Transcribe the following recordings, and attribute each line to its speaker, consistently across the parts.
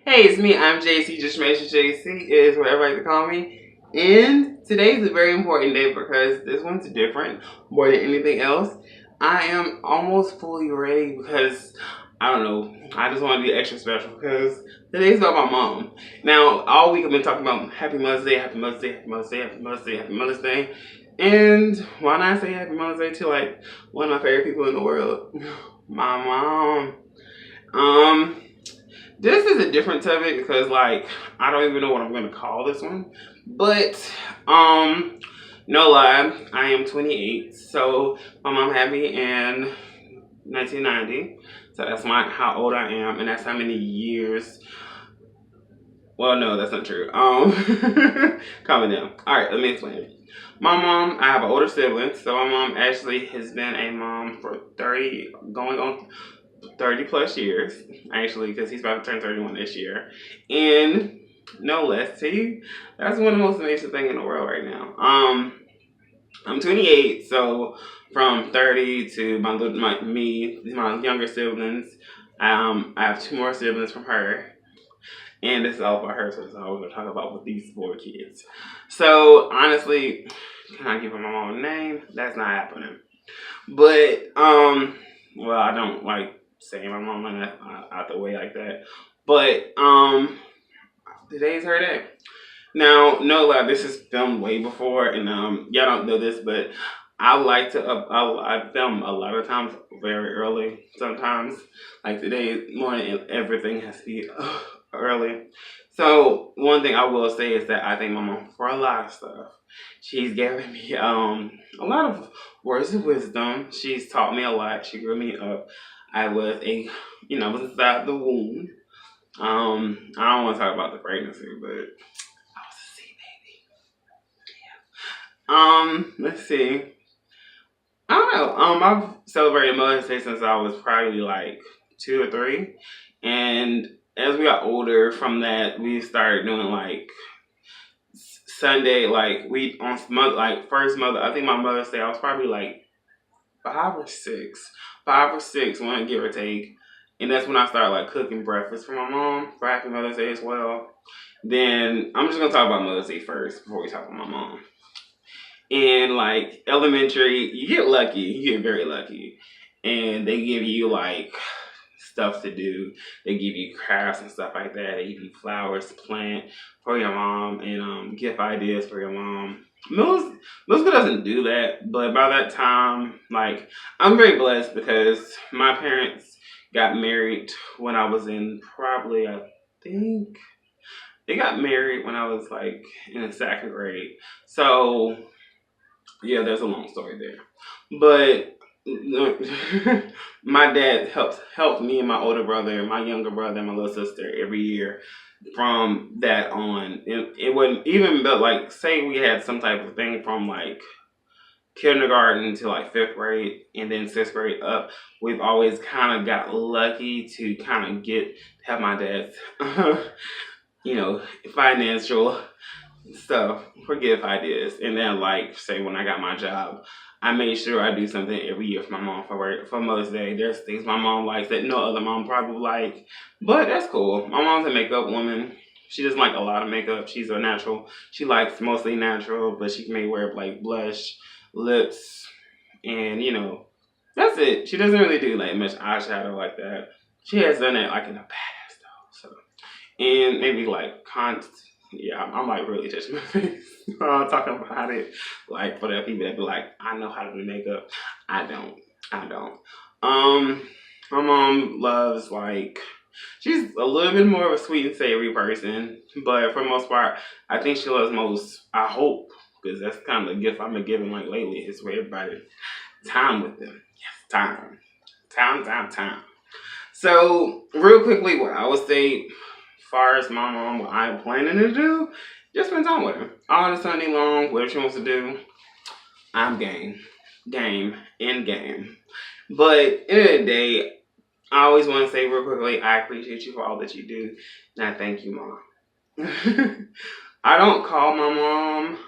Speaker 1: Hey, it's me. I'm JC. Just make sure JC is whatever I like to call me. And today's a very important day because this one's different more than anything else. I am almost fully ready because I don't know. I just want to be extra special because today's about my mom. Now, all week I've been talking about Happy Mother's Day, Happy Mother's Day, Happy Mother's Day, Happy Mother's Day, Happy Mother's Day. And why not say Happy Mother's Day to like one of my favorite people in the world, my mom. Um, this is a different topic because like I don't even know what I'm gonna call this one. But no lie, I am 28. So my mom had me in 1990. So that's how old I am, and that's how many years. Well, no, that's not true. Calm down. All right, let me explain. My mom, I have an older sibling, so my mom actually has been a mom for 30, going on 30 plus years, actually, because he's about to turn 31 this year. And no less, see, that's one of the most amazing things in the world right now. I'm 28, so from 30 to my younger siblings, I have two more siblings from her. And this is all about her, so this is all we're going to talk about with these four kids. So, honestly, can I give my mom a name? That's not happening. But, well, I don't like saying my mom out the way like that. But, today's her day. Now, no lie, this is filmed way before, and, y'all don't know this, but I like to, I film a lot of times very early, sometimes. Like today morning, everything has to be early. So one thing I will say is that I thank my mom for a lot of stuff. She's given me a lot of words of wisdom. She's taught me a lot. She grew me up. I was I was inside the womb. I don't want to talk about the pregnancy, but I was a sea baby. Let's see. I don't know. I've celebrated Mother's Day since I was probably like 2 or 3, and as we got older from that, we started doing like Sunday, like we on first mother. I think my Mother's Day I was probably like 5 or 6, one give or take, and that's when I started like cooking breakfast for my mom for Happy Mother's Day as well. Then I'm just gonna talk about Mother's Day first before we talk about my mom. In like elementary, you get lucky, you get very lucky, and they give you like stuff to do. They give you crafts and stuff like that. They give you flowers to plant for your mom and gift ideas for your mom. Most people doesn't do that, but by that time, like I'm very blessed because my parents got married when I was in probably I think they got married when I was like in the 2nd grade. So yeah, there's a long story there. But my dad helped me and my older brother, my younger brother, and my little sister every year from that on. It wouldn't even, but like say we had some type of thing from like kindergarten to like 5th grade and then 6th grade up, we've always kind of got lucky to kind of have my dad's financial stuff for gift ideas. And then like say when I got my job, I made sure I do something every year for my mom for Mother's Day. There's things my mom likes that no other mom probably like, but that's cool. My mom's a makeup woman. She doesn't like a lot of makeup. She's a natural. She likes mostly natural, but she may wear like blush, lips, and that's it. She doesn't really do like much eyeshadow like that. She has done it like in the past though. So and maybe like yeah, I'm like really touching my face talking about it. Like for the people that be like, I know how to do makeup. I don't. My mom loves like she's a little bit more of a sweet and savory person, but for the most part, I think she loves most. I hope because that's kind of the gift I've been giving like lately is for everybody time with them. Yes, time. So real quickly, what I would say far as my mom, what I'm planning to do, just spend time with her. All the Sunday long, whatever she wants to do, I'm game. In game. But at the end of the day, I always want to say real quickly, I appreciate you for all that you do. And I thank you, Mom. I don't call my mom,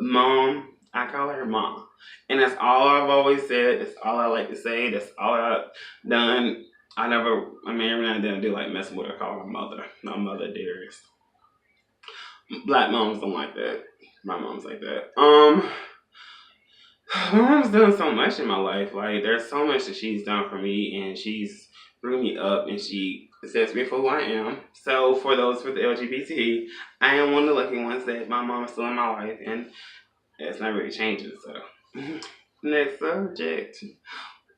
Speaker 1: Mom. I call her Mom. And that's all I've always said. That's all I like to say. That's all I've done. I mean, every now and then I do like messing with her, call her mother. My mother dearest. Black moms don't like that. My mom's like that. My mom's done so much in my life. Like, there's so much that she's done for me, and she's grew me up, and she accepts me for who I am. So, for those with the LGBT, I am one of the lucky ones that my mom is still in my life, and it's not really changing. So, next subject.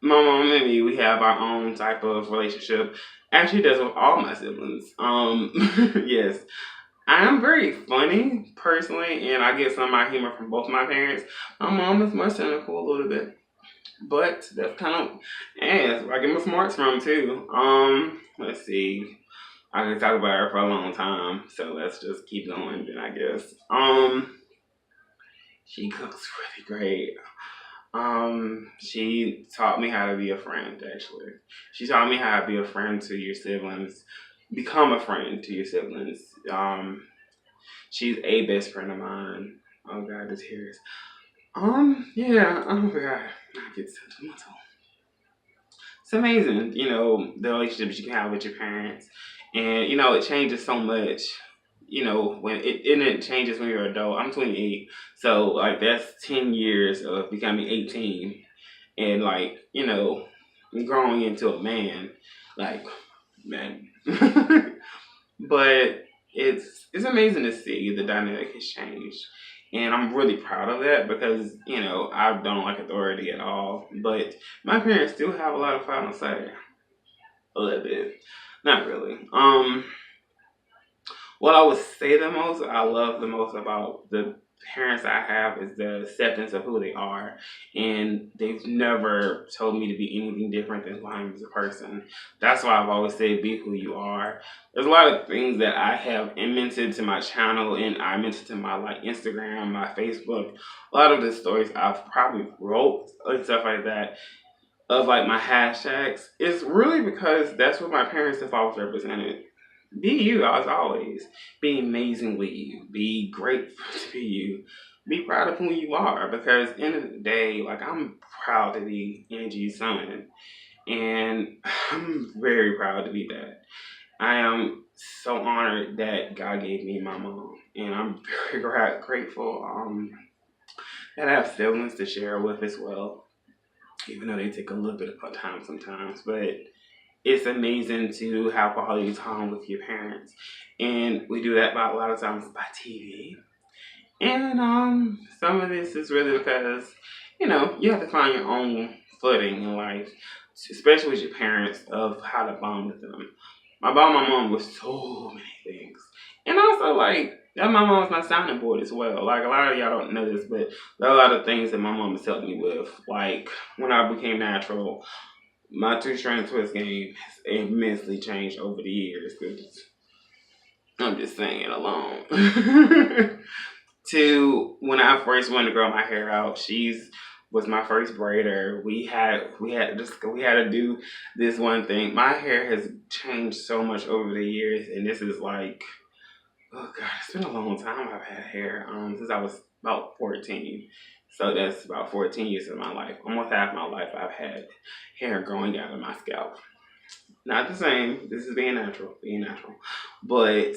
Speaker 1: My mom and me, we have our own type of relationship. Actually, does with all my siblings. Yes, I am very funny personally, and I get some of my humor from both my parents. My mom is more cynical a little bit, but that's kind of, and that's where I get my smarts from too. Let's see. I can talk about her for a long time, so let's just keep going then, I guess. She cooks really great. She taught me how to be a friend, actually. She taught me how to be a friend to your siblings, become a friend to your siblings. She's a best friend of mine. Oh God, the tears. Yeah, oh my God, I get sentimental. It's amazing, you know, the relationships you can have with your parents. And, you know, it changes so much. You know, when it changes when you're an adult. I'm 28, so like that's 10 years of becoming 18, and like, you know, growing into a man, like, man. But it's amazing to see the dynamic has changed, and I'm really proud of that because, you know, I don't like authority at all, but my parents still have a lot of final say. A little bit, not really. What I would say the most, I love the most about the parents I have is the acceptance of who they are. And they've never told me to be anything different than who I am as a person. That's why I've always said be who you are. There's a lot of things that I have implemented to my channel, and I mentioned to my like Instagram, my Facebook. A lot of the stories I've probably wrote and stuff like that, of like my hashtags, is really because that's what my parents have always represented. Be you as always. Be amazingly you. Be grateful to be you. Be proud of who you are, because at the end of the day, like, I'm proud to be Angie's son, and I'm very proud to be that. I am so honored that God gave me my mom, and I'm very grateful that I have siblings to share with as well, even though they take a little bit of time sometimes. But it's amazing to have quality time with your parents, and we do that by a lot of times by TV. And some of this is really because, you know, you have to find your own footing in life, especially with your parents, of how to bond with them. I bond my mom with so many things, and also like that, my mom's my sounding board as well. Like, a lot of y'all don't know this, but there are a lot of things that my mom has helped me with. Like, when I became natural, my two-strand twist game has immensely changed over the years. Cause I'm just saying it alone. To when I first wanted to grow my hair out, she's was my first braider. We had to do this one thing. My hair has changed so much over the years, and this is like, oh God, it's been a long time I've had hair. Since I was about 14. So that's about 14 years of my life. Almost half my life I've had hair growing out of my scalp. Not the same. This is being natural. But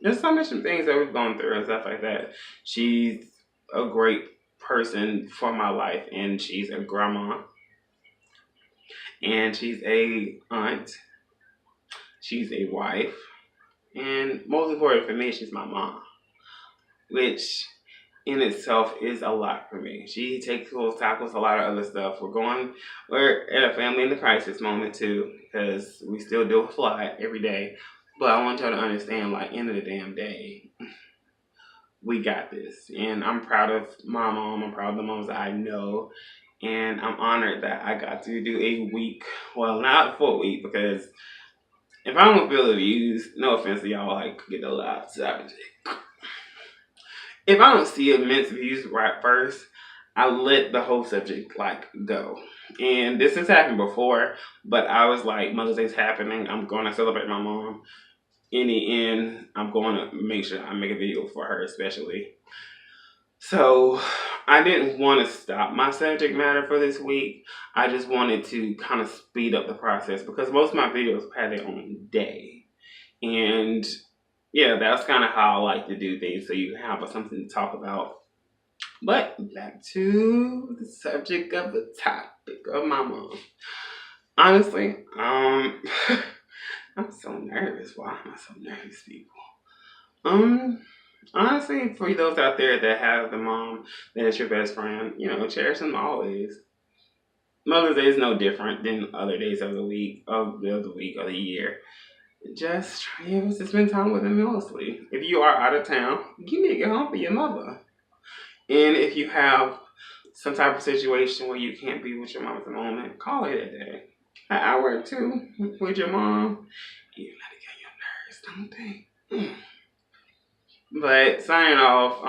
Speaker 1: there's so much things that we've gone through and stuff like that. She's a great person for my life, and she's a grandma, and she's a aunt, she's a wife, and most important for me, she's my mom, which in itself is a lot for me. She tackles a lot of other stuff. We're at a family in the crisis moment too, because we still deal with a lot every day. But I want y'all to understand, like, end of the damn day, we got this. And I'm proud of my mom. I'm proud of the moms that I know. And I'm honored that I got to do a week, well, not a full week, because if I don't feel abused, no offense to y'all, like, get a lot savage. If I don't see immense views right first, I let the whole subject like go. And this has happened before, but I was like, Mother's Day's happening. I'm going to celebrate my mom. In the end, I'm going to make sure I make a video for her especially. So I didn't want to stop my subject matter for this week. I just wanted to kind of speed up the process because most of my videos had their own day. And yeah, that's kind of how I like to do things, so you have something to talk about. But back to the subject of the topic of my mom. Honestly, I'm so nervous. Why am I so nervous, people? Honestly, for those out there that have the mom that is your best friend, cherish them always. Mother's Day is no different than other days of the week, or the year. Just try to spend time with them mostly. If you are out of town, you need to get home for your mother. And if you have some type of situation where you can't be with your mom at the moment, call her that day. An hour or two with your mom, you gotta get your nerves, don't they? But signing off,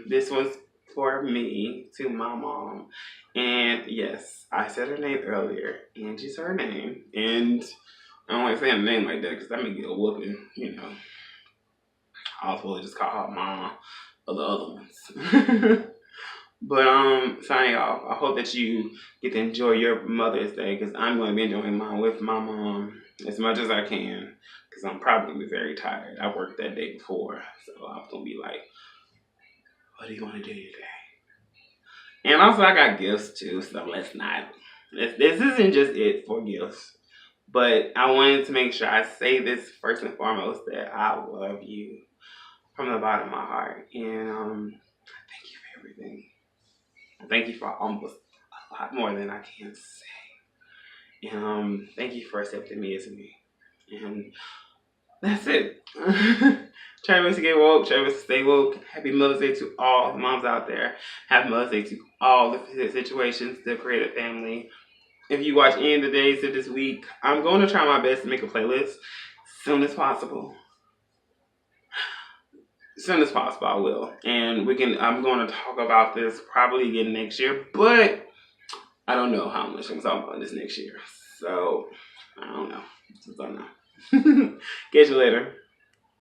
Speaker 1: this was for me to my mom. And yes, I said her name earlier. Angie's her name. And I don't like saying a name like that because that may get a whooping, I was supposed to just call her mom or the other ones. But signing off, I hope that you get to enjoy your Mother's Day because I'm going to be enjoying mine with my mom as much as I can because I'm probably going to be very tired. I worked that day before, so I was going to be like, what do you want to do today? And also I got gifts too, so let's not. This isn't just it for gifts. But I wanted to make sure I say this first and foremost that I love you from the bottom of my heart. And thank you for everything. Thank you for almost a lot more than I can say. And thank you for accepting me as me. And that's it. Travis get woke, Travis stay woke. Happy Mother's Day to all the moms out there. Happy Mother's Day to all the situations that create a family. If you watch any of the days of this week, I'm going to try my best to make a playlist as soon as possible. As soon as possible, I will. And I'm going to talk about this probably again next year, but I don't know how much I'm talking about this next year. So, I don't know. Catch you later.